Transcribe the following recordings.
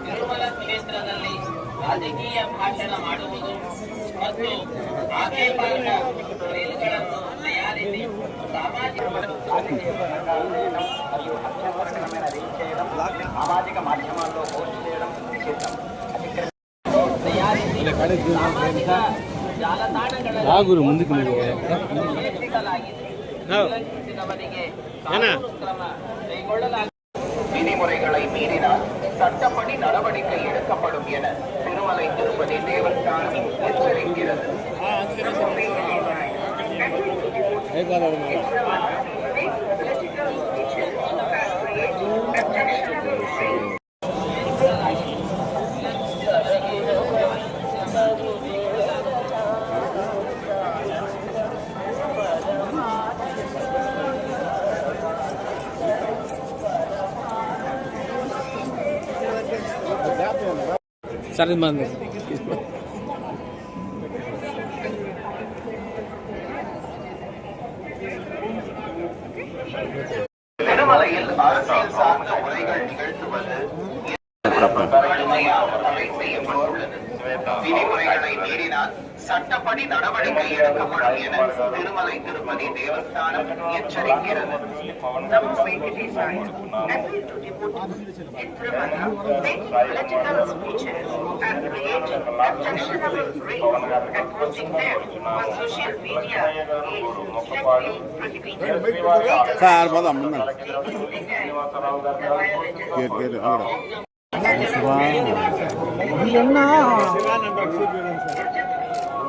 ತಿರುಮಲ ಕ್ಷೇತ್ರದಲ್ಲಿ ರಾಜಕೀಯ ಭಾಷಣ ಮಾಡುವುದು ಮತ್ತು ಆಕ್ಷೇಪಾರ್ಹ ರೈಲುಗಳನ್ನು ತಯಾರಿಸಿ సామాజిక మాధ్యమాల్లో పోస్ట్ చేయడం నిషిద్ధం. விதிமுறைகளை மீறினால் சட்டப்படி நடவடிக்கை எடுக்கப்படும் என திருமலை திருப்பதி தேவஸ்தானம் எச்சரிக்கிறது. Sari mana? திருமலையில் அரசியல் சார்ந்த உரைகள் நிகழ்த்துவது செய்யப்பட்டுள்ளது. விதிமுறைகளை மீறினால் சட்டப்படி நடவடிக்கை எடுக்கப்படும் என திருமலை திருப்பதி தேவஸ்தானம் எச்சரிக்கிறது.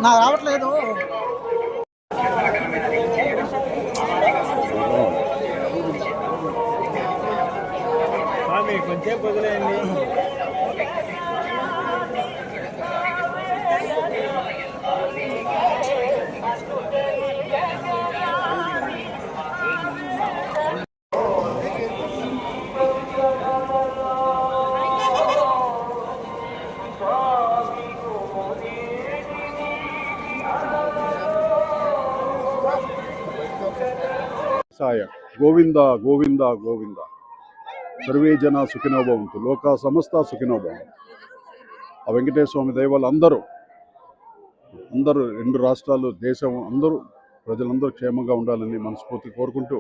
నాకు రావట్లేదు. కొంచెం వదిలేయండి. సాయ గోవింద గోవింద గోవింద సర్వే జన సుఖినో భవంతు లోక సమస్త సుఖినో భవంతు. ఆ వెంకటేశ్వర స్వామి దైవాలు అందరూ రెండు రాష్ట్రాలు దేశం అందరూ ప్రజలందరూ క్షేమంగా ఉండాలని మనస్ఫూర్తి కోరుకుంటూ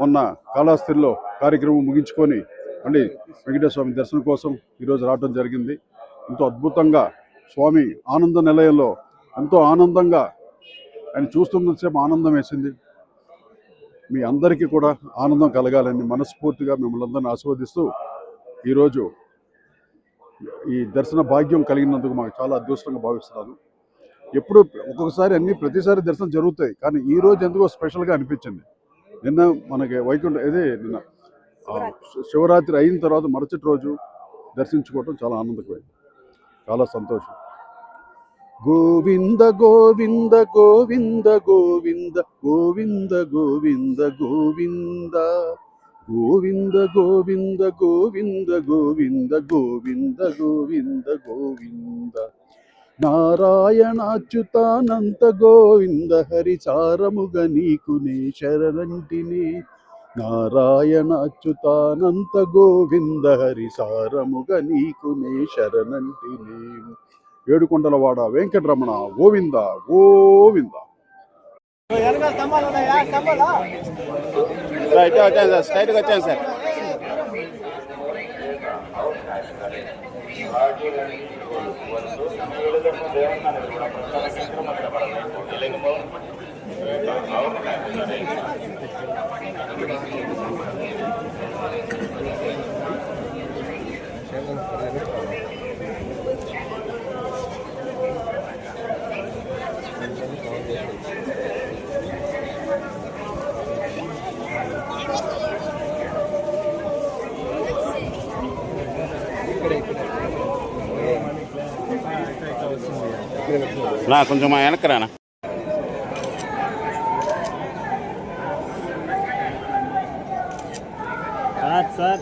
మొన్న కాళహస్తిలో కార్యక్రమం ముగించుకొని మళ్ళీ వెంకటేశ్వర స్వామి దర్శనం కోసం ఈరోజు రావడం జరిగింది. ఎంతో అద్భుతంగా స్వామి ఆనంద నిలయంలో ఎంతో ఆనందంగా ఆయన చూస్తున్నంతసేపు ఆనందం వేసింది. మీ అందరికీ కూడా ఆనందం కలగాలని మనస్ఫూర్తిగా మిమ్మల్ని అందరిని ఆశీర్వదిస్తూ ఈరోజు ఈ దర్శన భాగ్యం కలిగినందుకు మాకు చాలా అదృష్టంగా భావిస్తున్నాను. ఎప్పుడు ఒక్కొక్కసారి ప్రతిసారి దర్శనం జరుగుతాయి, కానీ ఈరోజు ఎందుకో స్పెషల్గా అనిపించింది. నిన్న మనకి నిన్న శివరాత్రి అయిన తర్వాత మరుసటి రోజు దర్శించుకోవటం చాలా ఆనందకరమైంది, చాలా సంతోషం. గోవింద గోవింద గోవింద గోవింద గోవింద గోవింద గోవింద గోవింద గోవింద గోవింద గోవింద గోవింద గోవింద గోవింద నారాయణాచ్యుతానంత గోవింద హరిచారముగ నీకునే శరణంటిని. నారాయణాచ్యుతానంత గోవింద హరిసారముగ నీకునే శరణంటిని. ఏడుకొండలవాడ వెంకటరమణ గోవింద గోవింద. స్ట్రైట్గా వచ్చాను సార్. నా కొంచెం వెనక్కి రానా. Sir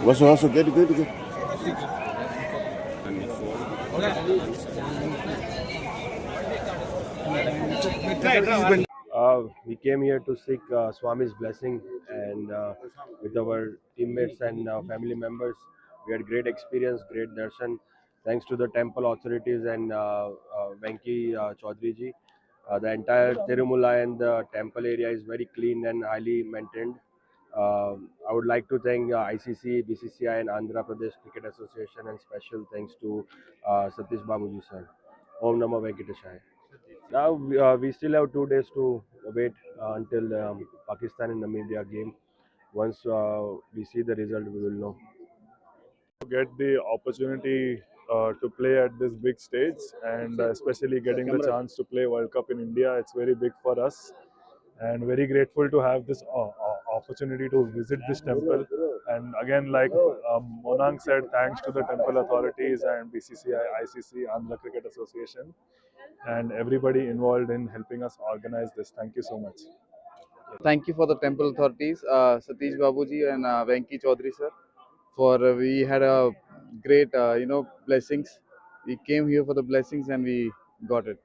Vasu gate gate gate We came here to seek Swami's blessing, and with our teammates and family members, we had great experience, great darshan. Thanks to the temple authorities and Venki Chaudhary ji. The entire Tirumala and the temple area is very clean and highly maintained. I would like to thank ICC, BCCI and Andhra Pradesh Cricket Association, and special thanks to Satish Babuji sir. Om Namah Venkateshaya. Now we still have 2 days to wait until Pakistan and Namibia game. Once we see the result, we will know. Get the opportunity to play at this big stage, and especially getting the chance to play World Cup in India, it's very big for us, and very grateful to have this opportunity to visit this temple. And again, like Monang said, thanks to the temple authorities and BCCI, ICC, Andhra Cricket Association, and everybody involved in helping us organize this. Thank you so much. Thank you for the temple authorities, Satish Babuji and Venki Chaudhary sir. For we had a great, blessings. We came here for the blessings and we got it.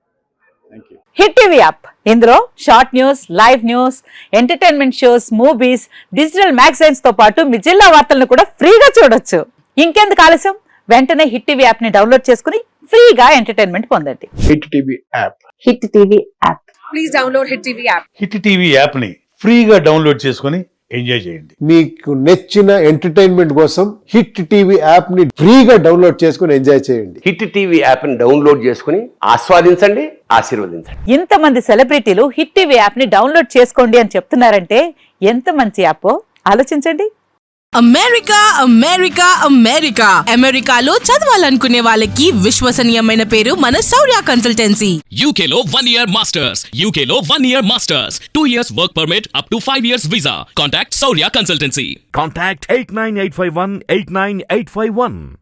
Thank you. Hit TV app ఇందులో short news, live news, entertainment shows, movies, digital magazines తో పాటు మీ జిల్లా వార్తలను కూడా ఫ్రీగా చూడొచ్చు. ఇంకెందుకు ఆలస్యం, వెంటనే హిట్ టీవీ యాప్ ని డౌన్లోడ్ చేసుకుని ఫ్రీగా ఎంటర్టైన్మెంట్ పొందండి. Hit TV app. Hit TV app. Please download hit TV app. Hit TV app ని ఫ్రీగా డౌన్లోడ్ చేసుకుని ఎంజాయ్ చేయండి. మీకు నచ్చిన ఎంటర్టైన్మెంట్ కోసం హిట్ టీవీ యాప్ ని ఫ్రీగా డౌన్లోడ్ చేసుకుని ఎంజాయ్ చేయండి. హిట్ టీవీ యాప్ ని డౌన్లోడ్ చేసుకుని ఆస్వాదించండి, ఆశీర్వదించండి. ఇంతమంది సెలబ్రిటీలు హిట్ టీవీ యాప్ ని డౌన్లోడ్ చేసుకోండి అని చెప్తున్నారంటే ఎంత మంచి యాప్ ఆలోచించండి. అమెరికా అమెరికా అమెరికా అమెరికాలో చదవాలనుకునే వాళ్ళకి విశ్వసనీయమైన పేరు మన శౌర్య కన్సల్టెన్సీ. UK లో 1 year masters, UK లో 1 year masters, 2 years work permit up to 5 years visa. Contact Saurya Consultancy. Contact 89851 89851.